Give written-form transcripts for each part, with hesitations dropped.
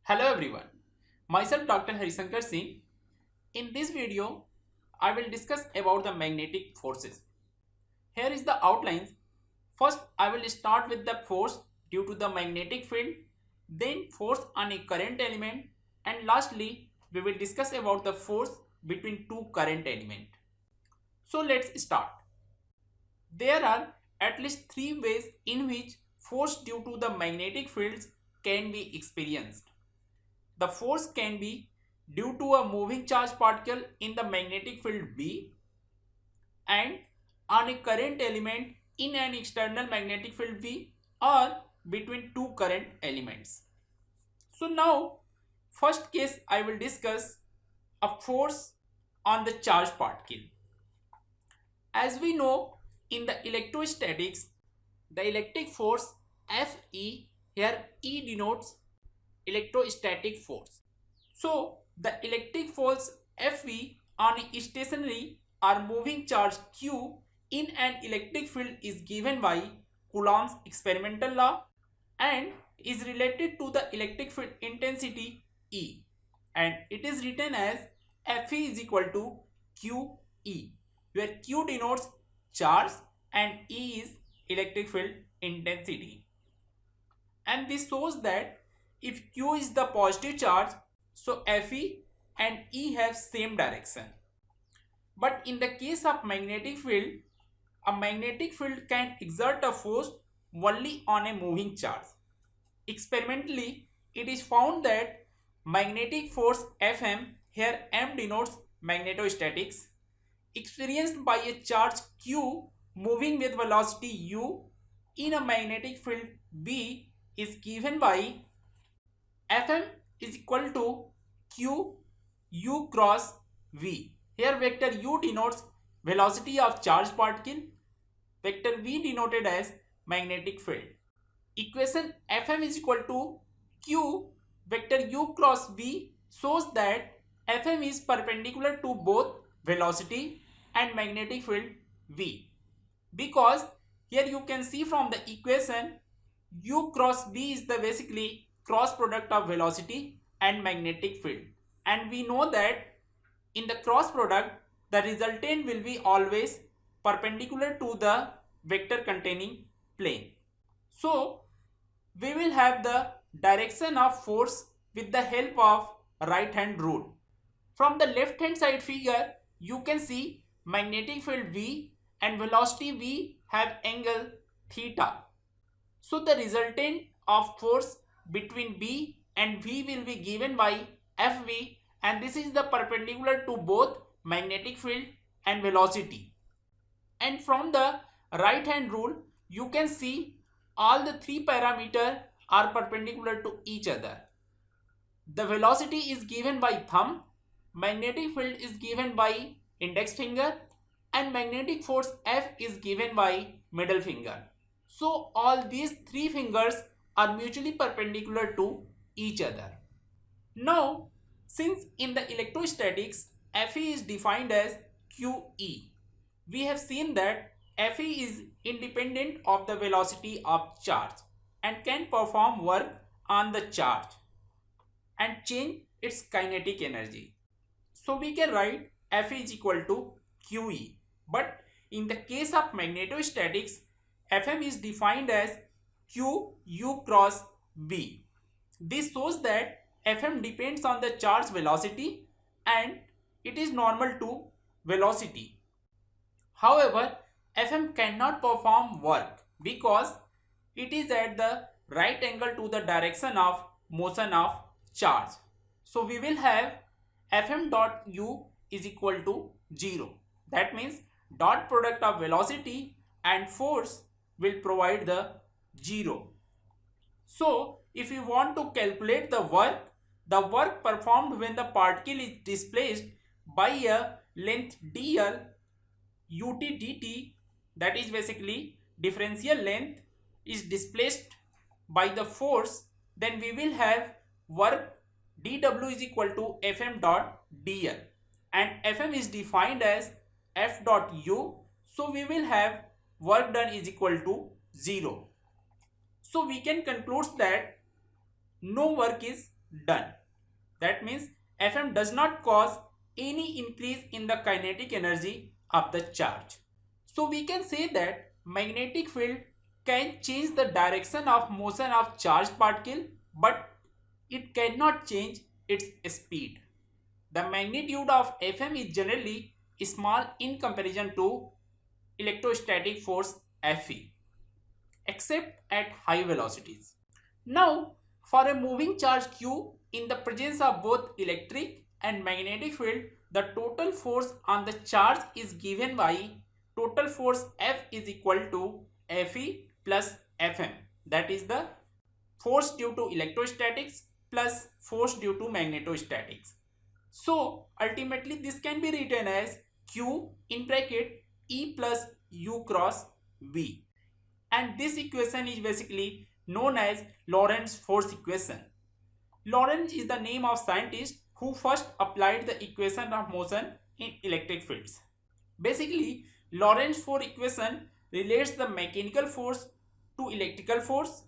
Hello everyone, myself Dr. Harisankar Singh. In this video, I will discuss about the magnetic forces. Here is the outlines. First, I will start with the force due to the magnetic field, then force on a current element, and lastly, we will discuss about the force between two current elements. So let's start. There are at least three ways in which force due to the magnetic fields can be experienced. The force can be due to a moving charge particle in the magnetic field B and on a current element in an external magnetic field V or between two current elements. So now, first case I will discuss a force on the charge particle. As we know, in the electrostatics, the electric force Fe, here E denotes electrostatic force. So the electric force Fv on a stationary or moving charge Q in an electric field is given by Coulomb's experimental law and is related to the electric field intensity E, and it is written as Fe is equal to Qe, where Q denotes charge and E is electric field intensity. And this shows that if Q is the positive charge, so Fe and E have same direction. But in the case of magnetic field, a magnetic field can exert a force only on a moving charge. Experimentally, it is found that magnetic force Fm, here M denotes magnetostatics, experienced by a charge Q moving with velocity u in a magnetic field B is given by Fm is equal to Q u cross V. Here vector u denotes velocity of charge particle, vector V denoted as magnetic field. Equation Fm is equal to Q vector u cross V shows that Fm is perpendicular to both velocity and magnetic field V, because here you can see from the equation u cross V is the basically cross product of velocity and magnetic field, and we know that in the cross product the resultant will be always perpendicular to the vector containing plane. So we will have the direction of force with the help of right hand rule. From the left hand side figure you can see magnetic field V and velocity V have angle theta. So the resultant of force between B and V will be given by Fv, and this is the perpendicular to both magnetic field and velocity. And from the right hand rule you can see all the three parameters are perpendicular to each other. The velocity is given by thumb, magnetic field is given by index finger, and magnetic force F is given by middle finger. So all these three fingers are mutually perpendicular to each other. Now, since in the electrostatics Fe is defined as Qe, we have seen that Fe is independent of the velocity of charge and can perform work on the charge and change its kinetic energy. So we can write Fe is equal to Qe. But in the case of magnetostatics, Fm is defined as Q u cross V. This shows that Fm depends on the charge velocity and it is normal to velocity. However, Fm cannot perform work because it is at the right angle to the direction of motion of charge. So we will have Fm dot u is equal to 0. That means dot product of velocity and force will provide the 0. So if you want to calculate the work performed when the particle is displaced by a length dl ut dt, that is basically differential length, is displaced by the force, then we will have work dw is equal to fm dot dl, and fm is defined as f dot u, so we will have work done is equal to 0. So we can conclude that no work is done. That means Fm does not cause any increase in the kinetic energy of the charge. So we can say that magnetic field can change the direction of motion of charged particle, but it cannot change its speed. The magnitude of Fm is generally small in comparison to electrostatic force Fe, except at high velocities. Now, for a moving charge Q in the presence of both electric and magnetic field, the total force on the charge is given by total force F is equal to Fe plus Fm. That is the force due to electrostatics plus force due to magnetostatics. So ultimately this can be written as Q in bracket E plus U cross V. And this equation is basically known as Lorentz force equation. Lorentz is the name of scientist who first applied the equation of motion in electric fields. Basically, Lorentz force equation relates the mechanical force to electrical force.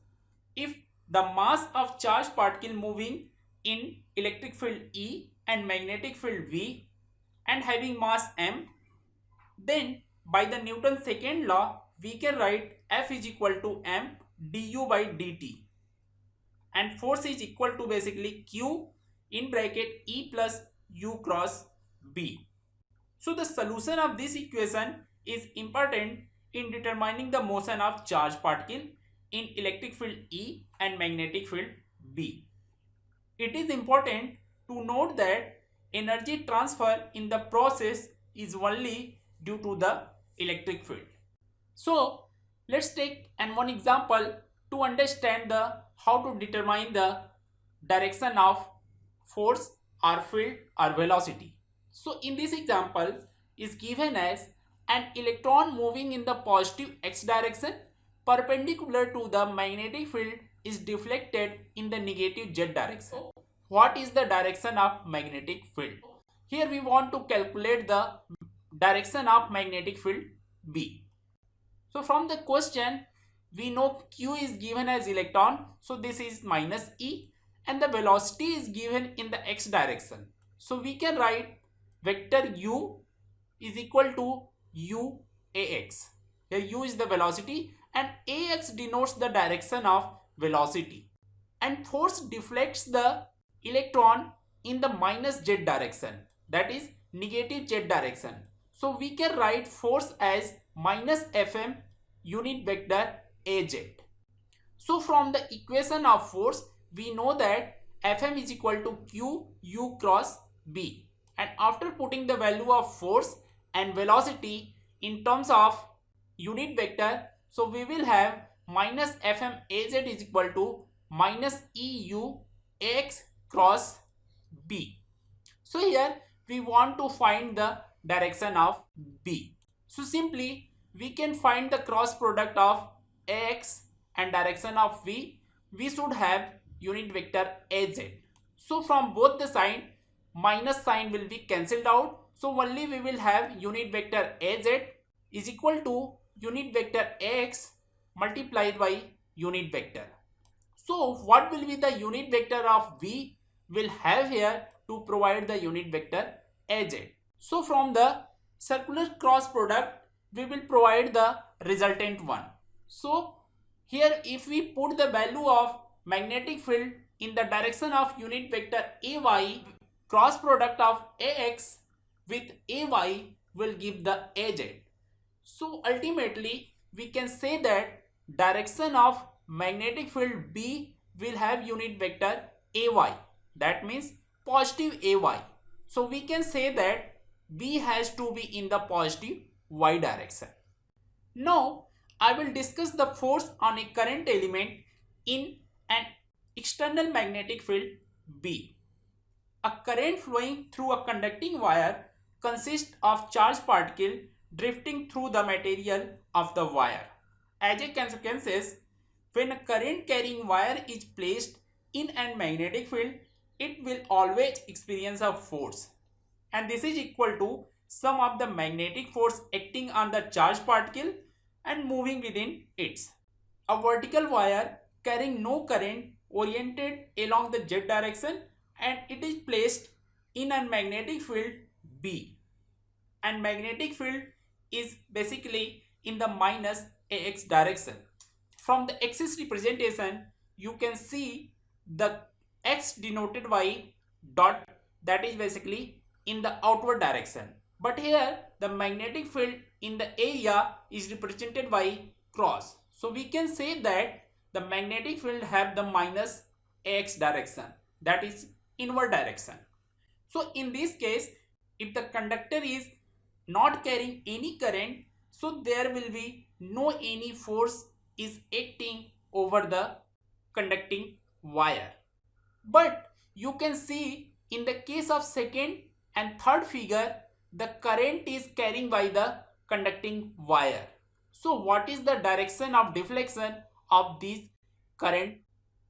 If the mass of charged particle moving in electric field E and magnetic field V and having mass m, then by the Newton's second law we can write F is equal to m du by dt, and force is equal to basically Q in bracket E plus U cross B. So the solution of this equation is important in determining the motion of charged particle in electric field E and magnetic field B. It is important to note that energy transfer in the process is only due to the electric field. So let's take one example to understand the how to determine the direction of force or field or velocity. So in this example is given as an electron moving in the positive x direction perpendicular to the magnetic field is deflected in the negative z direction. What is the direction of magnetic field? Here we want to calculate the direction of magnetic field B. So from the question we know Q is given as electron, so this is minus E, and the velocity is given in the x direction. So we can write vector U is equal to U ax. Here U is the velocity and ax denotes the direction of velocity, and force deflects the electron in the minus z direction, that is negative z direction. So we can write force as minus Fm unit vector az. So from the equation of force we know that Fm is equal to Q U cross B, and after putting the value of force and velocity in terms of unit vector, so we will have minus Fm az is equal to minus EU ax cross B. So here we want to find the direction of B. So simply we can find the cross product of ax and direction of V. We should have unit vector az. So from both the sign, minus sign will be cancelled out. So only we will have unit vector az is equal to unit vector ax multiplied by unit vector. So what will be the unit vector of V will have here to provide the unit vector az. So from the circular cross product we will provide the resultant one. So here if we put the value of magnetic field in the direction of unit vector ay, cross product of ax with ay will give the az. So ultimately we can say that direction of magnetic field B will have unit vector ay, that means positive ay. So we can say that B has to be in the positive y direction. Now I will discuss the force on a current element in an external magnetic field B. A current flowing through a conducting wire consists of charged particle drifting through the material of the wire. As a consequence, when a current carrying wire is placed in a magnetic field, it will always experience a force, and this is equal to sum of the magnetic force acting on the charged particle and moving within it. A vertical wire carrying no current oriented along the z direction and it is placed in a magnetic field B, and magnetic field is basically in the minus ax direction. From the axis representation you can see the x denoted by dot, that is basically in the outward direction, but here the magnetic field in the area is represented by cross. So we can say that the magnetic field have the minus ax direction, that is inward direction. So in this case, if the conductor is not carrying any current, so there will be no any force is acting over the conducting wire. But you can see in the case of second and third figure, the current is carrying by the conducting wire. So what is the direction of deflection of these current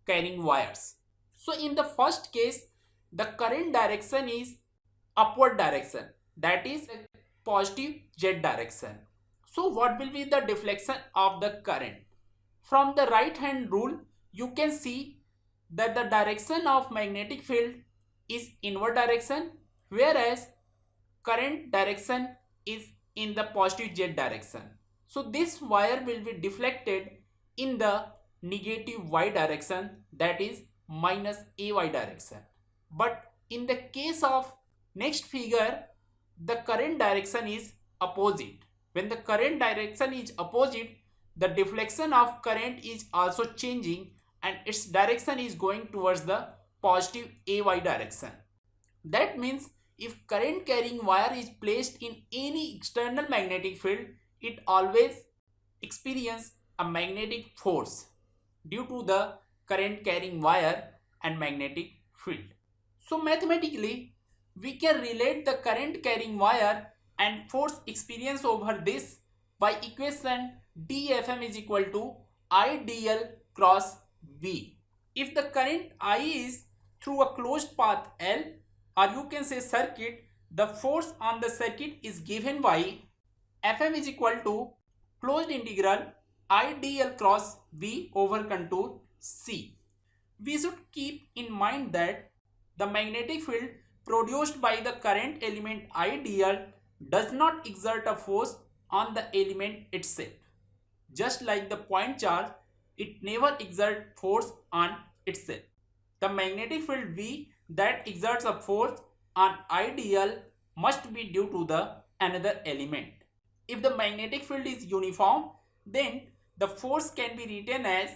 carrying wires? So in the first case, the current direction is upward direction, that is positive z direction. So what will be the deflection of the current? From the right hand rule you can see that the direction of magnetic field is inward direction, whereas current direction is in the positive z direction. So this wire will be deflected in the negative y direction, that is minus ay direction. But in the case of next figure, the current direction is opposite. When the current direction is opposite, the deflection of current is also changing and its direction is going towards the positive ay direction. That means if current carrying wire is placed in any external magnetic field, it always experience a magnetic force due to the current carrying wire and magnetic field. So mathematically we can relate the current carrying wire and force experience over this by equation dFm is equal to IdL cross B. If the current I is through a closed path L, or you can say circuit, the force on the circuit is given by Fm is equal to closed integral IdL cross B over contour C. We should keep in mind that the magnetic field produced by the current element IdL does not exert a force on the element itself. Just like the point charge, it never exerts force on itself. The magnetic field V that exerts a force on IdL must be due to the another element. If the magnetic field is uniform, then the force can be written as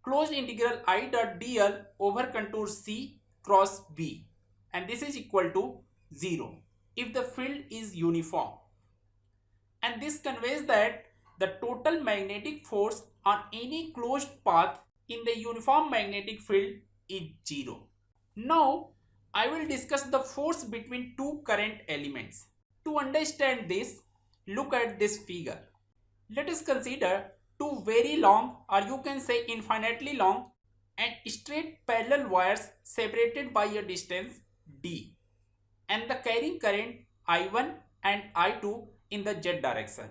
closed integral I dot dl over contour C cross B, and this is equal to 0 if the field is uniform. And this conveys that the total magnetic force on any closed path in the uniform magnetic field is 0. Now I will discuss the force between two current elements. To understand this, look at this figure. Let us consider two very long, or you can say infinitely long, and straight parallel wires separated by a distance d, and the carrying current I1 and I2 in the z direction.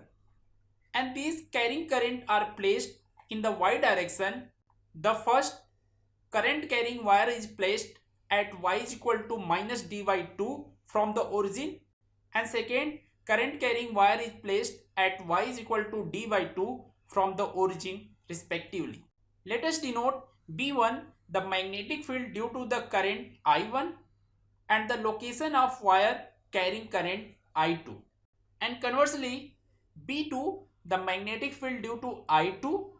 And these carrying current are placed in the y direction. The first current carrying wire is placed at y is equal to minus d by 2 from the origin, and second current carrying wire is placed at y is equal to d by 2 from the origin respectively. Let us denote B1 the magnetic field due to the current I1 and the location of wire carrying current I2, and conversely B2 the magnetic field due to I2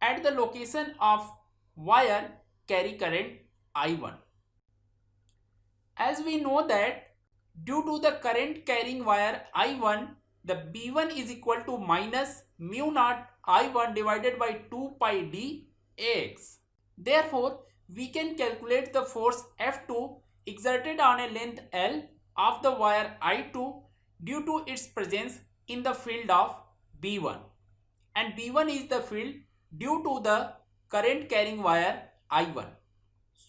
at the location of wire carry current I1. As we know that due to the current carrying wire I1, the B1 is equal to minus mu naught I1 divided by 2 pi d Ax. Therefore, we can calculate the force F2 exerted on a length L of the wire I2 due to its presence in the field of B1, and B1 is the field due to the current carrying wire I1.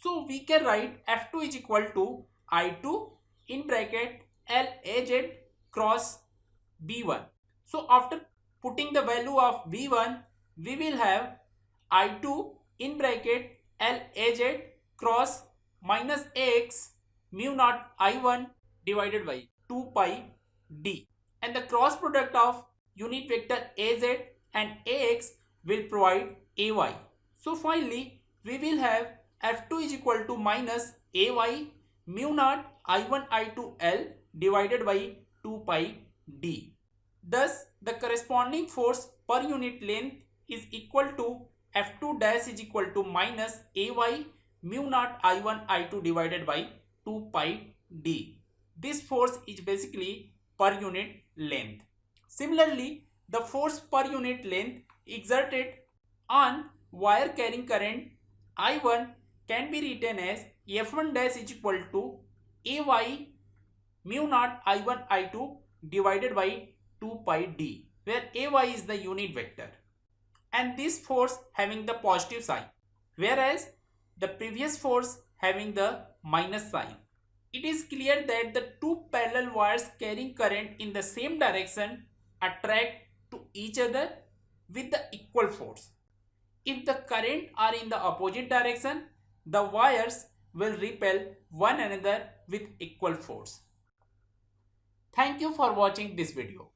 So we can write F2 is equal to I2 in bracket LAZ cross B1. So after putting the value of B1, we will have I2 in bracket Laz cross minus Ax mu naught I1 divided by 2 pi d, and the cross product of unit vector Az and Ax will provide Ay. So finally we will have F2 is equal to minus Ay mu naught I1 I2 L divided by 2 pi d. Thus the corresponding force per unit length is equal to F2 dash is equal to minus Ay mu naught I1 I2 divided by 2 pi d. This force is basically per unit length. Similarly, the force per unit length exerted on wire carrying current I1 can be written as F1 dash is equal to Ay mu naught I1 I2 divided by 2 pi d, where Ay is the unit vector and this force having the positive sign, whereas the previous force having the minus sign. It is clear that the two parallel wires carrying current in the same direction attract to each other with the equal force. If the current are in the opposite direction, the wires will repel one another with equal force. Thank you for watching this video.